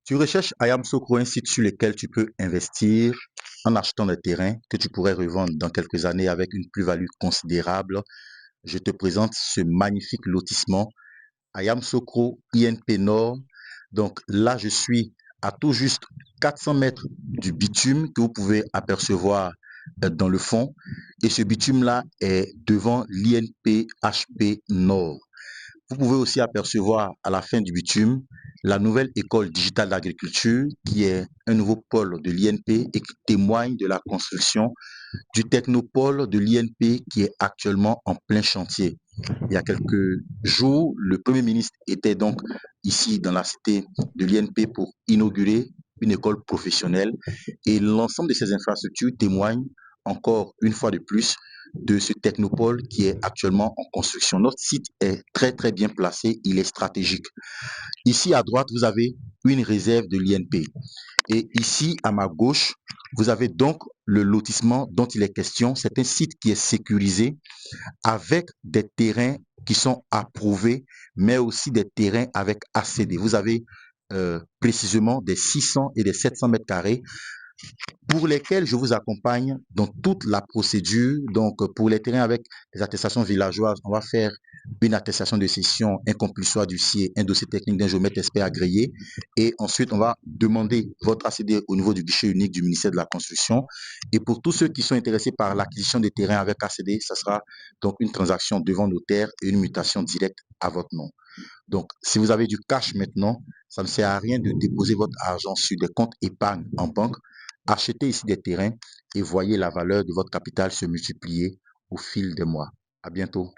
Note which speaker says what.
Speaker 1: Tu recherches Ayam Sokro, un site sur lequel tu peux investir en achetant des terrains que tu pourrais revendre dans quelques années avec une plus-value considérable. Je te présente ce magnifique lotissement Ayam Sokro INP Nord. Donc là, je suis à tout juste 400 mètres du bitume que vous pouvez apercevoir dans le fond. Et ce bitume-là est devant l'INP HP Nord. Vous pouvez aussi apercevoir à la fin du bitume la nouvelle école digitale d'agriculture qui est un nouveau pôle de l'INP et qui témoigne de la construction du technopôle de l'INP qui est actuellement en plein chantier. Il y a quelques jours, le Premier ministre était donc ici dans la cité de l'INP pour inaugurer une école professionnelle et l'ensemble de ces infrastructures témoignent encore une fois de plus de ce technopôle qui est actuellement en construction. Notre site est très très bien placé, il est stratégique. Ici à droite, vous avez une réserve de l'INP. Et ici, à ma gauche, vous avez donc le lotissement dont il est question. C'est un site qui est sécurisé avec des terrains qui sont approuvés, mais aussi des terrains avec ACD. Vous avez précisément des 600 et des 700 mètres carrés pour lesquels je vous accompagne dans toute la procédure. Donc, pour les terrains avec les attestations villageoises, on va faire une attestation de cession, un compulsoire d'huissier, un dossier technique d'un géomètre expert agréé. Et ensuite, on va demander votre ACD au niveau du guichet unique du ministère de la Construction. Et pour tous ceux qui sont intéressés par l'acquisition des terrains avec ACD, ça sera donc une transaction devant notaire et une mutation directe à votre nom. Donc, si vous avez du cash maintenant, ça ne sert à rien de déposer votre argent sur des comptes épargne en banque. Achetez ici des terrains et voyez la valeur de votre capital se multiplier au fil des mois. À bientôt.